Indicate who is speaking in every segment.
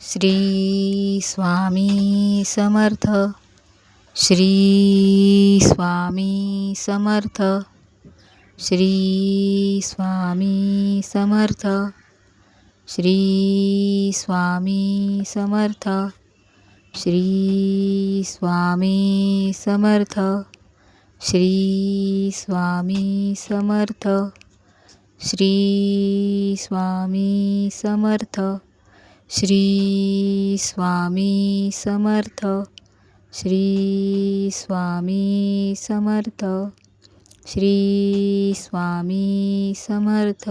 Speaker 1: श्री स्वामी समर्थ. श्री स्वामी समर्थ. श्री स्वामी समर्थ. श्री स्वामी समर्थ. श्री स्वामी समर्थ. श्री स्वामी समर्थ. श्री स्वामी समर्थ. श्री स्वामी समर्थ. श्री स्वामी समर्थ. श्री स्वामी समर्थ.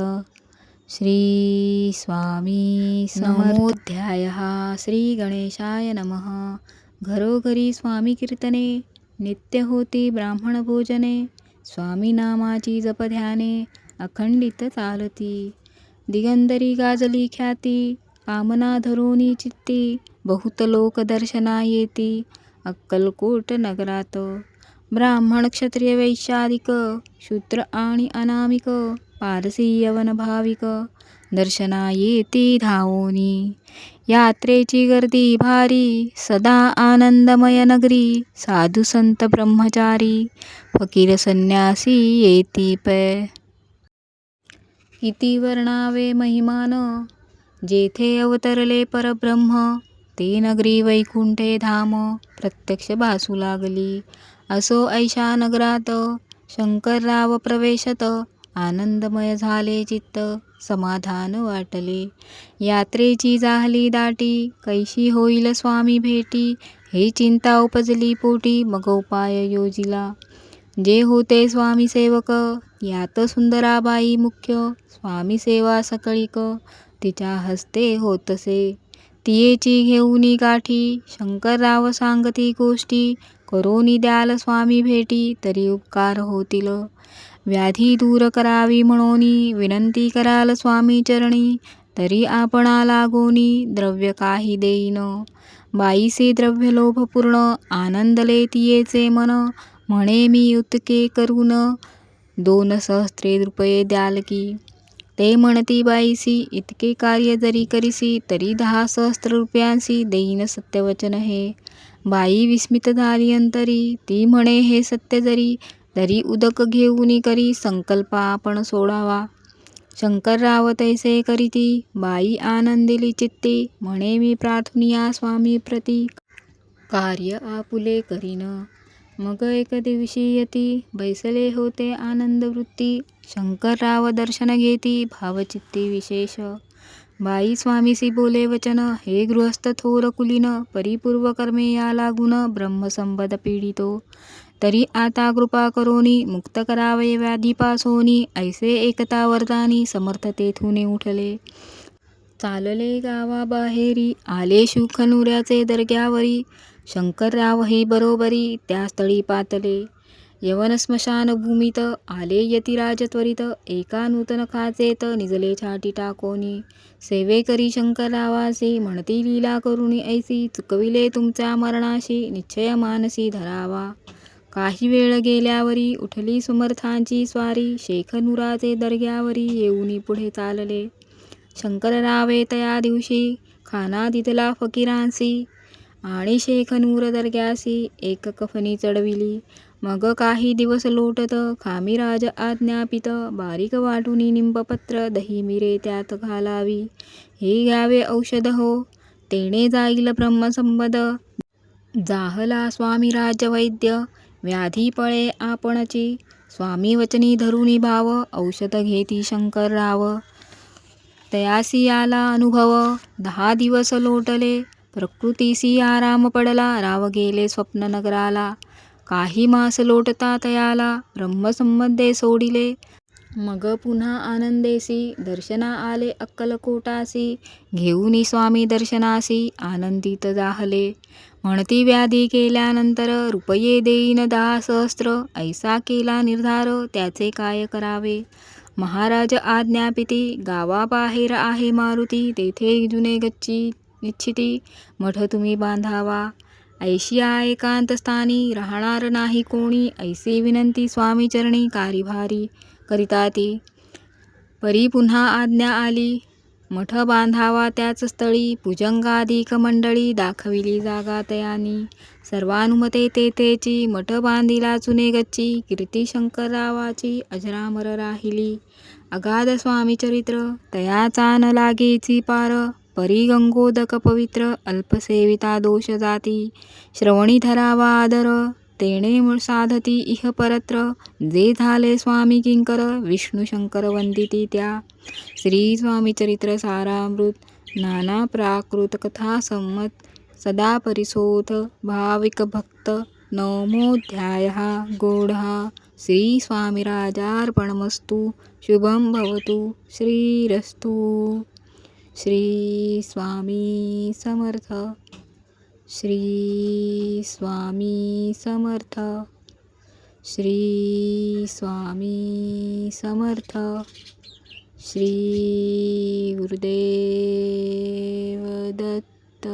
Speaker 1: श्री स्वामी समर्थ. नमोऽध्यायः. श्री गणेशाय नमः. घरोघरी स्वामी कीर्तने, नित्य होती ब्राह्मण भोजने. स्वामी नामाची जपध्याने, अखंडित चालती. दिगंबरी गाजली ख्याती, कामना धरोनी चित्ती. बहुत लोक दर्शना येती, अक्कलकोट नगरात. ब्राह्मण क्षत्रिय वैश्यादिक, शूद्र आणि अनामिक. पारसी यवन भाविक, दर्शना येती धावोनी. यात्रेची गर्दी भारी, सदा आनंदमय नगरी. साधू संत ब्रह्मचारी, फकीर संन्यासी येती पै. किती वर्णावे महिमान, जेथे अवतरले परब्रह्म. ते नगरी वैकुंठे धाम, प्रत्यक्ष भासू लागली. असो ऐशा नगरात, शंकरराव प्रवेशत. आनंदमय झाले चित्त, समाधान वाटले. यात्रेची झाली दाटी, कैशी होईल स्वामी भेटी. हे चिंता उपजली पोटी, मग उपाय योजिला. जे होते स्वामी सेवक, यात सुंदराबाई मुख्य. स्वामी सेवा सकळिक, तिच्या हस्ते होतसे. तियेची घेऊनी गाठी, शंकरराव सांगती गोष्टी. करोनी द्याल स्वामी भेटी, तरी उपकार होतील. व्याधी दूर करावी म्हणोनी, विनंती कराल स्वामी चरणी. तरी आपणा लागोनी, द्रव्य काही देईन. बाईसे द्रव्य लोभपूर्ण, आनंदले तियेचे मन. म्हणे मी उतके करून, 2 सहस्त्रे रुपये द्याल की. ते म्हणती बाईसी, इतके कार्य जरी करीसी, तरी 10 सहस्त्र रुपयांसी देईन सत्यवचन हे. बाई विस्मित झाली अंतरी, ती म्हणे हे सत्य जरी. तरी उदक घेऊनी करी, संकल्प आपण सोडावा. शंकरराव तैसे करीती, बाई आनंदिली चित्ती. म्हणे मी प्रार्थनिया स्वामी प्रती, कार्य आपुले करीन. मग एक दिवशी यती, बैसले होते आनंद वृत्ती. शंकरराव दर्शन घेती, भावचित्ती विशेष. बाई स्वामीसी बोले वचन, हे गृहस्थ थोर कुलीन. परिपूर्व कर्मे या लागून, ब्रह्मसंबंध पीडितो. तरी आता कृपा करोनी, मुक्त करावे व्याधीपासोनी. ऐसे एकता वरदानी, समर्थ तेथुनी उठले. चालले गावाबाहेरी, आले शुखनुऱ्याचे दर्ग्यावरी. शंकरराव ही बरोबरी, त्या स्थळी पातले. यवन स्मशानभूमीत, आले यतिराज त्वरित. एका नूतन खाचेत, निजले छाटी टाकोनी. सेवे करी शंकररावासी, म्हणती लीला करुणी ऐसी. चुकविले तुमच्या मरणाशी, निश्चय मानसी धरावा. काही वेळ गेल्यावरी, उठली समर्थांची स्वारी. शेखनुराचे दर्ग्यावरी, येऊनी पुढे चालले. शंकररावे तया दिवशी, खाना दितला फकीरांसी. आणि शेखनूर दर्ग्यासी, एक कफनी चढविली. मग काही दिवस लोटत, खामीराज आज्ञापित. बारीक वाटुनी निंबपत्र, दही मिरे त्यात घालावी. हे घ्यावे औषध हो, तेणे जाईल ब्रह्मसंबंध. जाहला स्वामी राजवैद्य, व्याधी पळे आपणची. स्वामी वचनी धरुनी भाव, औषध घेती शंकरराव. तयासी आला अनुभव, 10 दिवस लोटले. प्रकृतीसी आराम पडला, राव गेले स्वप्न नगराला. काही मास लोटता तयाला, ब्रह्मसंबंधे सोडिले. मग पुन्हा आनंदेसी, दर्शना आले अक्कलकोटासी. घेऊनी स्वामी दर्शनासी, आनंदित जाहले. म्हणती व्याधी केल्यानंतर, रुपये देईन 10 सहस्त्र. ऐसा केला निर्धार, त्याचे काय करावे. महाराज आज्ञापिती, गावाबाहेर आहे मारुती. तेथे जुने गच्ची निश्चिती, मठ तुम्ही बांधावा. ऐशिया एकांत स्थानी, राहणार नाही कोणी. ऐसी विनंती स्वामी चरणी, कारभारी करिता ती. परी पुन्हा आज्ञा आली, मठ बांधावा त्याच स्थळी, भुजंगाधिक मंडळी दाखविली जागा तयानी. सर्वानुमते तेथेची, मठ बांधिला चुने गच्ची, कीर्ती शंकररावाची अजरामर राहिली. अगाध स्वामी चरित्र, तयाचा न लागेची पार, परी गंगोदक पवित्र, अल्पसेविता दोष जाती. श्रवणी धरावा आदर, तेणे मूळ साधती इह परत्र. जे झाले स्वामी किंकर, विष्णू शंकर वंदिती त्या. श्री स्वामी चरित्र सारामृत, नाना प्राकृत कथा संमत, सदा परिसोथ भाविक भक्त. नवमोऽध्यायः गौडः. श्री स्वामीराजार्पणमस्तु. शुभं भवतु. श्रीरस्तु. श्री स्वामी समर्थ. श्री स्वामी समर्थ. श्री स्वामी समर्थ. श्री गुरुदेव दत्त.